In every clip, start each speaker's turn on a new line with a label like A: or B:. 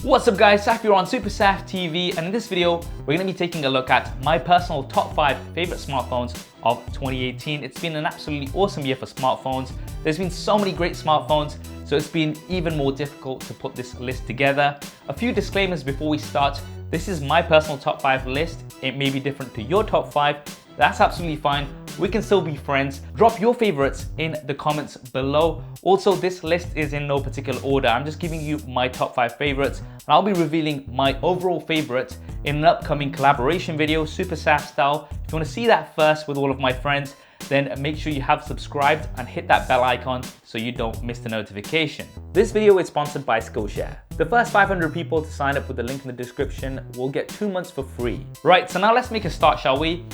A: What's up guys, Saf here on SuperSaf TV, and in this video we're going to be taking a look at my personal top 5 favorite smartphones of 2018. It's been an absolutely awesome year for smartphones. There's been so many great smartphones, so it's been even more difficult to put this list together. A few disclaimers before we start. This is my personal top 5 list. It may be different to your top 5. That's absolutely fine. We can still be friends. Drop your favorites in the comments below. Also, this list is in no particular order. I'm just giving you my top 5 favorites, and I'll be revealing my overall favorites in an upcoming collaboration video, SuperSaf style. If you want to see that first with all of my friends, then make sure you have subscribed and hit that bell icon so you don't miss the notification. This video is sponsored by Skillshare. The first 500 people to sign up with the link in the description will get 2 months for free. Right, so now let's make a start, shall we?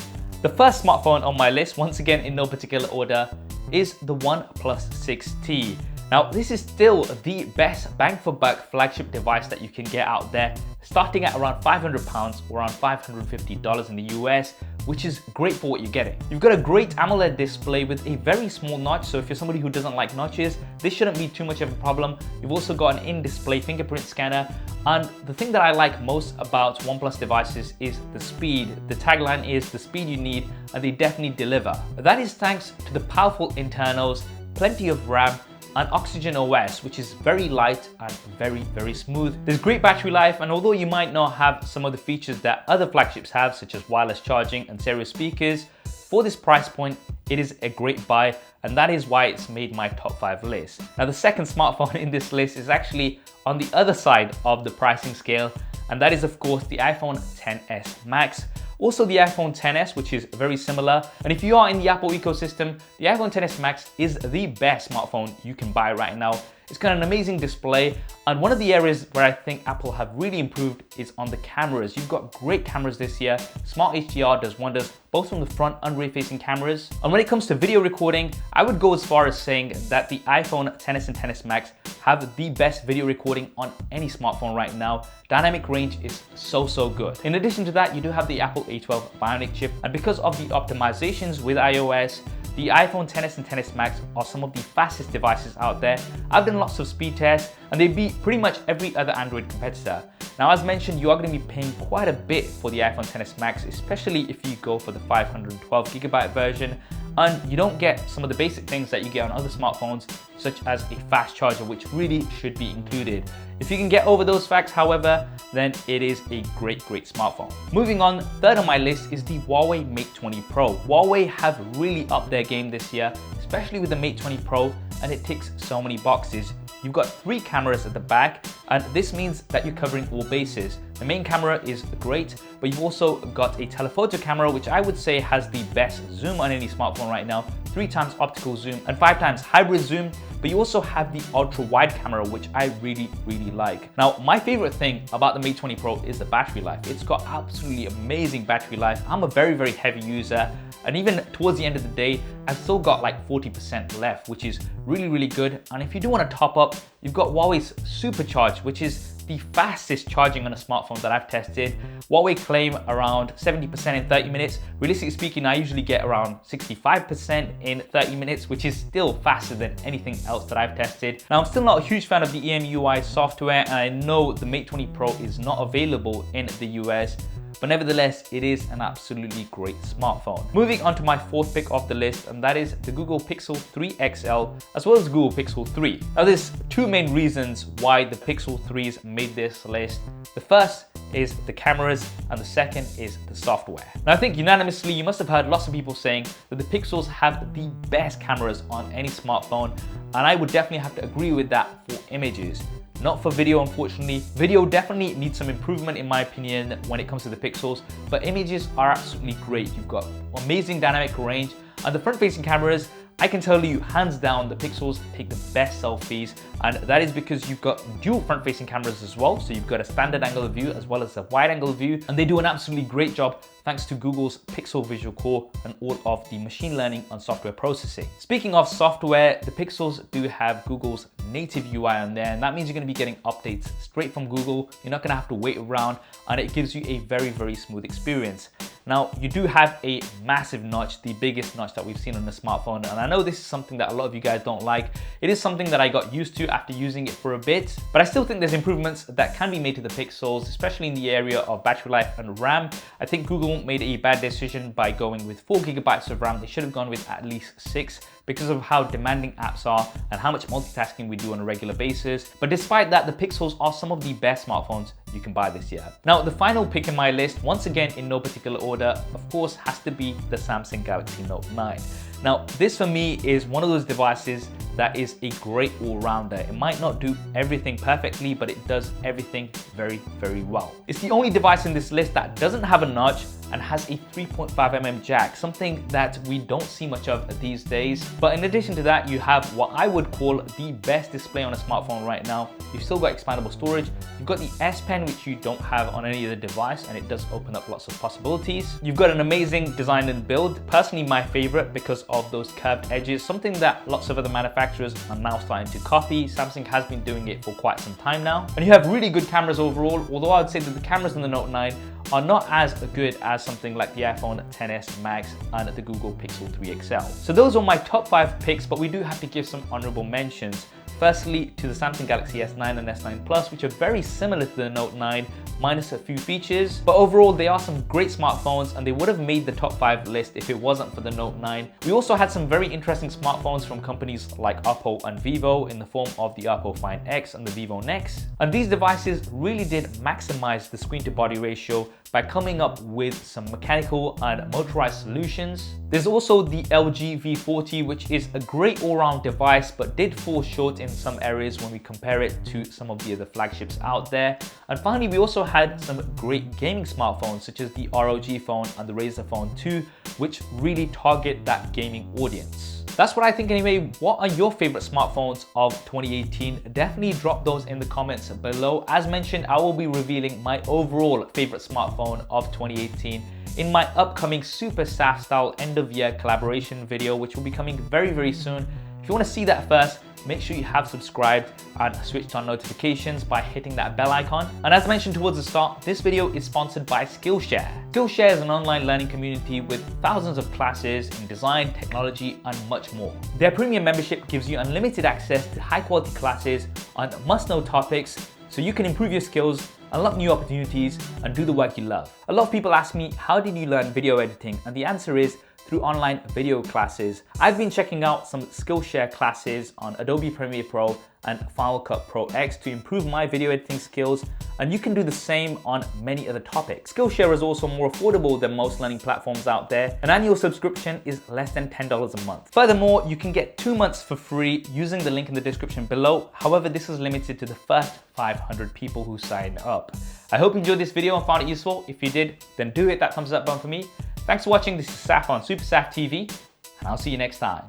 A: The first smartphone on my list, once again in no particular order, is the OnePlus 6T. Now, this is still the best bang for buck flagship device that you can get out there, starting at around £500 or around $550 in the US, which is great for what you're getting. You've got a great AMOLED display with a very small notch, so if you're somebody who doesn't like notches, this shouldn't be too much of a problem. You've also got an in-display fingerprint scanner, and the thing that I like most about OnePlus devices is the speed. The tagline is the speed you need, and they definitely deliver. That is thanks to the powerful internals, plenty of RAM, and Oxygen OS, which is very light and very smooth. There's great battery life, and although you might not have some of the features that other flagships have, such as wireless charging and stereo speakers, for this price point, it is a great buy, and that is why it's made my top 5 list. Now, the second smartphone in this list is actually on the other side of the pricing scale, and that is of course the iPhone XS Max. Also the iPhone XS, which is very similar. And if you are in the Apple ecosystem, the iPhone XS Max is the best smartphone you can buy right now. It's got an amazing display, and one of the areas where I think Apple have really improved is on the cameras. You've got great cameras this year. Smart HDR does wonders, both from the front and rear facing cameras. And when it comes to video recording, I would go as far as saying that the iPhone XS and XS Max have the best video recording on any smartphone right now. Dynamic range is so good. In addition to that, you do have the Apple A12 Bionic chip, and because of the optimizations with iOS, the iPhone XS and XS Max are some of the fastest devices out there. I've done lots of speed tests, and they beat pretty much every other Android competitor. Now, as mentioned, you are going to be paying quite a bit for the iPhone XS Max, especially if you go for the 512GB version, and you don't get some of the basic things that you get on other smartphones, such as a fast charger, which really should be included. If you can get over those facts, however, then it is a great smartphone. Moving on, third on my list is the Huawei Mate 20 Pro. Huawei have really upped their game this year, especially with the Mate 20 Pro, and it ticks so many boxes. You've got 3 cameras at the back, and this means that you're covering all bases. The main camera is great, but you've also got a telephoto camera, which I would say has the best zoom on any smartphone right now, 3 times optical zoom and 5 times hybrid zoom. But you also have the ultra wide camera, which I really like. Now, my favorite thing about the Mate 20 Pro is the battery life. It's got absolutely amazing battery life. I'm a very heavy user, and even towards the end of the day, I've still got like 40% left, which is really good. And if you do want to top up, you've got Huawei's Supercharge, which is the fastest charging on a smartphone that I've tested. Huawei claim around 70% in 30 minutes. Realistically speaking, I usually get around 65% in 30 minutes, which is still faster than anything else that I've tested. Now, I'm still not a huge fan of the EMUI software, and I know the Mate 20 Pro is not available in the US, but nevertheless, it is an absolutely great smartphone. Moving on to my fourth pick of the list, and that is the Google Pixel 3 XL, as well as Google Pixel 3. Now, there's 2 main reasons why the Pixel 3s made this list. The first is the cameras, and the second is the software. Now, I think unanimously, you must have heard lots of people saying that the Pixels have the best cameras on any smartphone, and I would definitely have to agree with that for images. Not for video, unfortunately. Video definitely needs some improvement in my opinion when it comes to the Pixels, but images are absolutely great. You've got amazing dynamic range, and the front-facing cameras, I can tell you hands down the Pixels take the best selfies, and that is because you've got dual front-facing cameras as well. So you've got a standard angle of view as well as a wide angle view, and they do an absolutely great job thanks to Google's Pixel Visual Core and all of the machine learning and software processing. Speaking of software, the Pixels do have Google's native UI on there, and that means you're going to be getting updates straight from Google. You're not going to have to wait around, and it gives you a very smooth experience. Now, you do have a massive notch, the biggest notch that we've seen on the smartphone, and I know this is something that a lot of you guys don't like. It is something that I got used to after using it for a bit, but I still think there's improvements that can be made to the Pixels, especially in the area of battery life and RAM. I think Google made a bad decision by going with 4 GB of RAM. They should have gone with at least 6 because of how demanding apps are and how much multitasking we do on a regular basis. But despite that, the Pixels are some of the best smartphones you can buy this year. Now, the final pick in my list, once again in no particular order, of course, has to be the Samsung Galaxy Note 9. Now, this for me is one of those devices that is a great all-rounder. It might not do everything perfectly, but it does everything very, very well. It's the only device in this list that doesn't have a notch and has a 3.5mm jack, something that we don't see much of these days. But in addition to that, you have what I would call the best display on a smartphone right now. You've still got expandable storage. You've got the S Pen, which you don't have on any other device, and it does open up lots of possibilities. You've got an amazing design and build, personally my favorite because of those curved edges, something that lots of other manufacturers are now starting to copy. Samsung has been doing it for quite some time now. And you have really good cameras overall, although I would say that the cameras on the Note 9 are not as good as something like the iPhone XS Max and the Google Pixel 3 XL. So those are my top 5 picks, but we do have to give some honorable mentions. Firstly, to the Samsung Galaxy S9 and S9 Plus, which are very similar to the Note 9, minus a few features. But overall, they are some great smartphones and they would have made the top 5 list if it wasn't for the Note 9. We also had some very interesting smartphones from companies like Oppo and Vivo in the form of the Oppo Find X and the Vivo Nex. And these devices really did maximize the screen to body ratio by coming up with some mechanical and motorized solutions. There's also the LG V40, which is a great all-round device, but did fall short in some areas when we compare it to some of the other flagships out there. And finally, we also had some great gaming smartphones, such as the ROG Phone and the Razer Phone 2, which really target that gaming audience. That's what I think anyway. What are your favorite smartphones of 2018? Definitely drop those in the comments below. As mentioned, I will be revealing my overall favorite smartphone of 2018 in my upcoming SuperSaf style end of year collaboration video, which will be coming very, very soon. If you want to see that first, make sure you have subscribed and switched on notifications by hitting that bell icon. And as mentioned towards the start, this video is sponsored by Skillshare. Skillshare is an online learning community with thousands of classes in design, technology, and much more. Their premium membership gives you unlimited access to high quality classes on must-know topics so you can improve your skills, unlock new opportunities, and do the work you love. A lot of people ask me, how did you learn video editing? And the answer is through online video classes. I've been checking out some Skillshare classes on Adobe Premiere Pro and Final Cut Pro X to improve my video editing skills, and you can do the same on many other topics. Skillshare is also more affordable than most learning platforms out there. An annual subscription is less than $10 a month. Furthermore, you can get 2 months for free using the link in the description below. However, this is limited to the first 500 people who sign up. I hope you enjoyed this video and found it useful. If you did, then do hit that thumbs up button for me. Thanks for watching. This is Saf on SuperSaf TV, and I'll see you next time.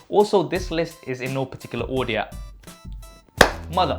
A: Also, this list is in no particular order.